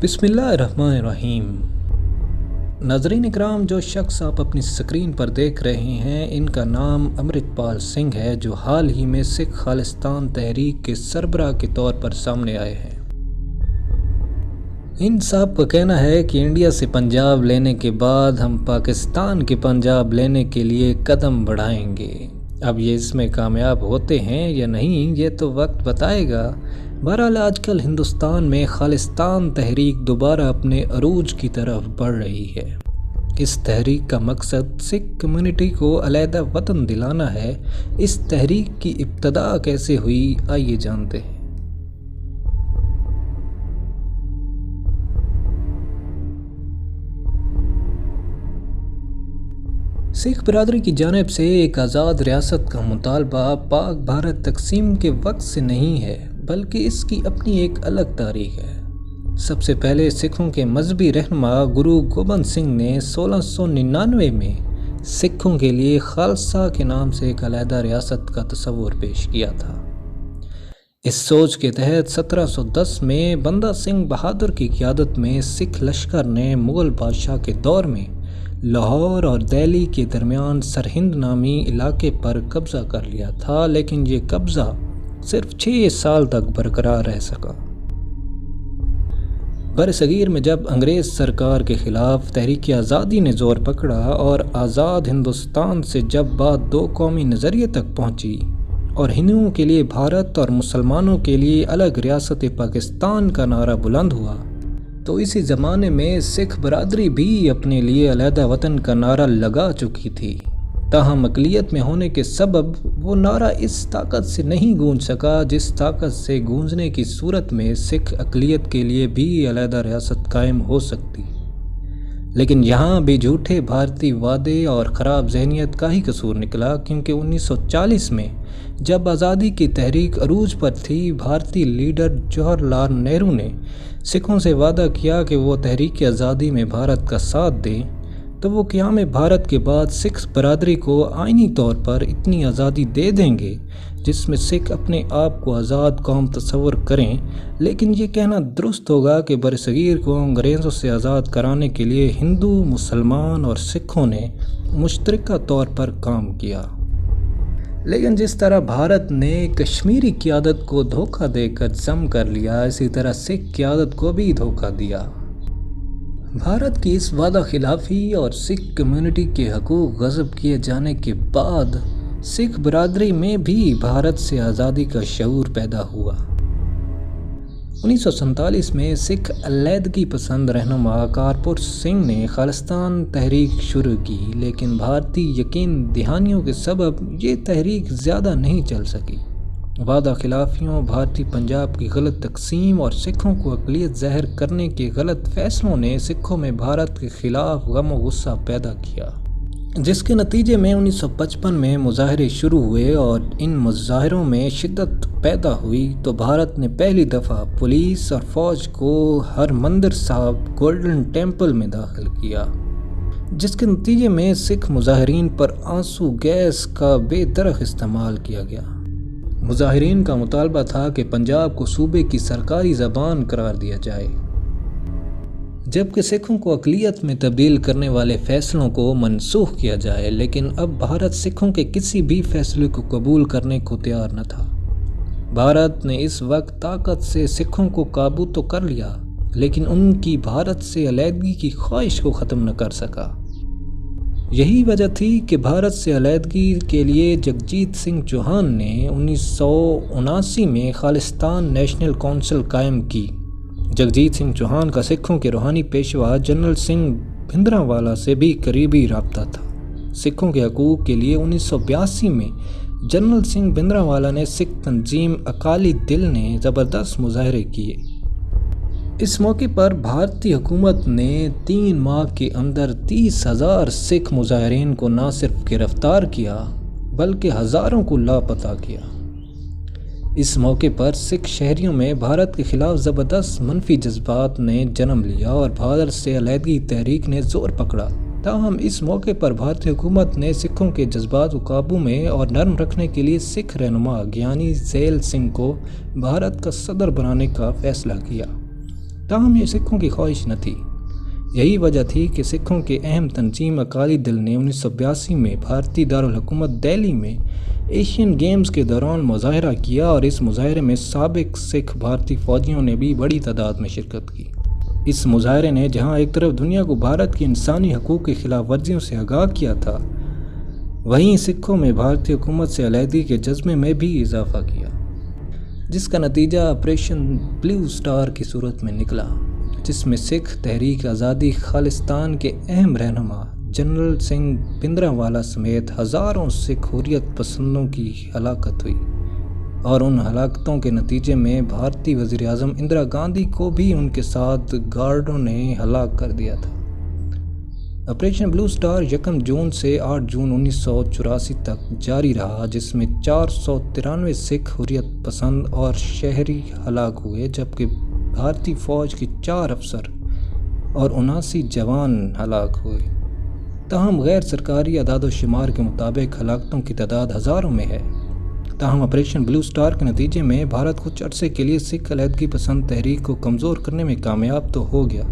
बिस्मिल्लाहिर्रहमानिर्रहीम। नाज़रीन इकराम, जो शख्स आप अपनी स्क्रीन पर देख रहे हैं, इनका नाम अमृतपाल सिंह है, जो हाल ही में सिख खालिस्तान तहरीक के सरबराह के तौर पर सामने आए हैं। इन साहब का कहना है कि इंडिया से पंजाब लेने के बाद हम पाकिस्तान के पंजाब लेने के लिए कदम बढ़ाएंगे। अब ये इसमें कामयाब होते हैं या नहीं, ये तो वक्त बताएगा। बहरहाल आजकल हिंदुस्तान में खालिस्तान तहरीक दोबारा अपने अरूज की तरफ बढ़ रही है। इस तहरीक का मकसद सिख कम्युनिटी को अलहदा वतन दिलाना है। इस तहरीक की इब्तदा कैसे हुई, आइए जानते हैं। सिख बरादरी की जानिब से एक आज़ाद रियासत का मुतालबा पाक भारत तकसीम के वक्त से नहीं है, बल्कि इसकी अपनी एक अलग तारीख है। सबसे पहले सिखों के मजहबी रहनुमा गुरु गोबिंद सिंह ने 1699 में सिखों के लिए खालसा के नाम से एक अलहदा रियासत का तस्वुर पेश किया था। इस सोच के तहत 1710 में बंदा सिंह बहादुर की क़यादत में सिख लश्कर ने मुग़ल बादशाह के दौर में लाहौर और दिल्ली के दरमियान सरहिंद नामी इलाके पर कब्ज़ा कर लिया था, लेकिन ये कब्ज़ा सिर्फ 6 साल तक बरकरार रह सका। बरसगीर में जब अंग्रेज़ सरकार के ख़िलाफ़ तहरीक आज़ादी ने ज़ोर पकड़ा और आज़ाद हिंदुस्तान से जब बात दो कौमी नज़रिए तक पहुँची और हिंदुओं के लिए भारत और मुसलमानों के लिए अलग रियासत पाकिस्तान का नारा बुलंद हुआ, तो इसी ज़माने में सिख बरादरी भी अपने लिए अलहदा वतन का नारा लगा चुकी थी। ताहम अक़लियत में होने के सबब वो नारा इस ताकत से नहीं गूंज सका जिस ताकत से गूंजने की सूरत में सिख अक़लियत के लिए भी अलहदा रियासत कायम हो सकती। लेकिन यहाँ भी झूठे भारतीय वादे और ख़राब जहनीत का ही कसूर निकला, क्योंकि 1940 में जब आज़ादी की तहरीक अरूज पर थी, भारतीय लीडर जवाहरलाल नेहरू ने सिखों से वादा किया कि वो तहरीक आज़ादी में भारत का साथ दें, तो वो क़याम भारत के बाद सिख बरादरी को आइनी तौर पर इतनी आज़ादी दे देंगे जिसमें सिख अपने आप को आज़ाद कौम तस्वर करें। लेकिन ये कहना दुरुस्त होगा कि बरसगीर को अंग्रेज़ों से आज़ाद कराने के लिए हिंदू, मुसलमान और सिखों ने मुश्तरका तौर पर काम किया। लेकिन जिस तरह भारत ने कश्मीरी क़यादत को धोखा देकर जम कर लिया, इसी तरह सिख क़यादत को भी धोखा दिया। भारत की इस वादा खिलाफी और सिख कम्युनिटी के हकूक़ गज़ब किए जाने के बाद सिख बरादरी में भी भारत से आज़ादी का शऊर पैदा हुआ। 1947 में सिख अलहदगी पसंद रहनुमा कारपुर सिंह ने खालिस्तान तहरीक शुरू की, लेकिन भारतीय यकीन दहानियों के सबब ये तहरीक ज़्यादा नहीं चल सकी। वादा खिलाफियों, भारतीय पंजाब की गलत तकसीम और सिखों को अक़लियत ज़ाहिर करने के गलत फ़ैसलों ने सिखों में भारत के ख़िलाफ़ गम और गुस्सा पैदा किया, जिसके नतीजे में 1955 में मुज़ाहरे शुरू हुए और इन मुज़ाहरों में शिद्दत पैदा हुई तो भारत ने पहली दफ़ा पुलिस और फ़ौज को हरमंदिर साहिब गोल्डन टेम्पल में दाखिल किया, जिसके नतीजे में सिख मुज़ाहिरीन पर आंसू गैस का बेदरख इस्तेमाल किया गया। मुज़ाहिरीन का मुतालबा था कि पंजाब को सूबे की सरकारी ज़बान करार दिया जाए, जबकि सिखों को अक़लियत में तब्दील करने वाले फ़ैसलों को मनसूख किया जाए। लेकिन अब भारत सिखों के किसी भी फ़ैसले को कबूल करने को तैयार न था। भारत ने इस वक्त ताकत से सिखों को काबू तो कर लिया, लेकिन उनकी भारत से अलहदगी की ख्वाहिश को ख़त्म न कर सका। यही वजह थी कि भारत से अलहदगी के लिए जगजीत सिंह चौहान ने 1979 में खालिस्तान नेशनल कौंसिल कायम की। जगजीत सिंह चौहान का सिखों के रूहानी पेशवा जनरल सिंह भिंद्रांवाला से भी करीबी राब्ता था। सिखों के हकूक़ के लिए 1982 में जनरल सिंह भिंद्रांवाला ने सिख तंजीम अकाली दिल ने ज़बरदस्त मुज़ाहरे किए। इस मौके पर भारतीय हुकूमत ने 3 माह के अंदर 30,000 सिख मुज़ाहिरीन को न सिर्फ गिरफ्तार किया बल्कि हज़ारों को लापता किया। इस मौके पर सिख शहरियों में भारत के ख़िलाफ़ ज़बरदस्त मनफी जज्बात ने जन्म लिया और भारत से अलहदगी तहरीक ने ज़ोर पकड़ा। ताहम इस मौके पर भारतीय हुकूमत ने सिखों के जज्बात को काबू में और नरम रखने के लिए सिख रहनुमा ज्ञानी ज़ैल सिंह को भारत का सदर बनाने का फ़ैसला किया। تاہم یہ سکھوں کی خواہش نہ تھی۔ یہی وجہ تھی کہ سکھوں کے اہم تنظیم اکالی دل نے 1982 میں بھارتی دارالحکومت دہلی میں ایشین گیمز کے دوران مظاہرہ کیا، اور اس مظاہرے میں سابق سکھ بھارتی فوجیوں نے بھی بڑی تعداد میں شرکت کی۔ اس مظاہرے نے جہاں ایک طرف دنیا کو بھارت کی انسانی حقوق کی خلاف ورزیوں سے آگاہ کیا تھا، وہیں سکھوں میں بھارتی حکومت سے علیحدگی کے جذبے میں بھی اضافہ کیا، جس کا نتیجہ آپریشن بلیو سٹار کی صورت میں نکلا، جس میں سکھ تحریک آزادی خالصتان کے اہم رہنما جنرل سنگھ بھندرانوالا سمیت ہزاروں سکھ حریت پسندوں کی ہلاکت ہوئی، اور ان ہلاکتوں کے نتیجے میں بھارتی وزیر اعظم اندرا گاندھی کو بھی ان کے ساتھ گارڈوں نے ہلاک کر دیا تھا۔ آپریشن بلیو سٹار 1 جون سے 8 جون 1984 تک جاری رہا، جس میں 493 سکھ حریت پسند اور شہری ہلاک ہوئے، جبکہ بھارتی فوج کے 4 افسر اور 79 جوان ہلاک ہوئے۔ تاہم غیر سرکاری اعداد و شمار کے مطابق ہلاکتوں کی تعداد ہزاروں میں ہے۔ تاہم آپریشن بلیو سٹار کے نتیجے میں بھارت کچھ عرصے کے لیے سکھ علیحدگی پسند تحریک کو کمزور کرنے میں کامیاب تو ہو گیا،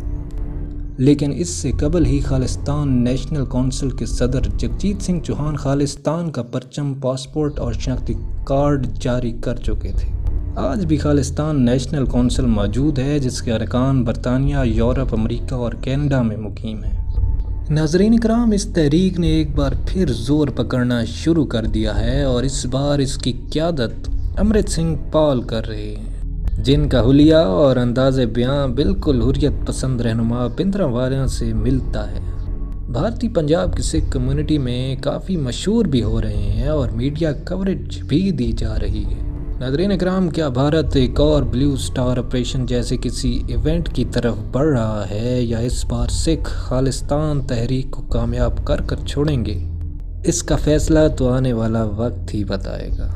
لیکن اس سے قبل ہی خالصتان نیشنل کونسل کے صدر جگجیت سنگھ چوہان خالصتان کا پرچم، پاسپورٹ اور شناختی کارڈ جاری کر چکے تھے۔ آج بھی خالصتان نیشنل کونسل موجود ہے، جس کے ارکان برطانیہ، یورپ، امریکہ اور کینیڈا میں مقیم ہیں۔ ناظرین کرام، اس تحریک نے ایک بار پھر زور پکڑنا شروع کر دیا ہے، اور اس بار اس کی قیادت امرت سنگھ پال کر رہے ہیں، جن کا حلیہ اور انداز بیاں بالکل حریت پسند رہنما بھندرانوالا سے ملتا ہے۔ بھارتی پنجاب کی سکھ کمیونٹی میں کافی مشہور بھی ہو رہے ہیں اور میڈیا کوریج بھی دی جا رہی ہے۔ ناظرین اکرام، کیا بھارت ایک اور بلیو سٹار آپریشن جیسے کسی ایونٹ کی طرف بڑھ رہا ہے، یا اس بار سکھ خالصتان تحریک کو کامیاب کر چھوڑیں گے؟ اس کا فیصلہ تو آنے والا وقت ہی بتائے گا۔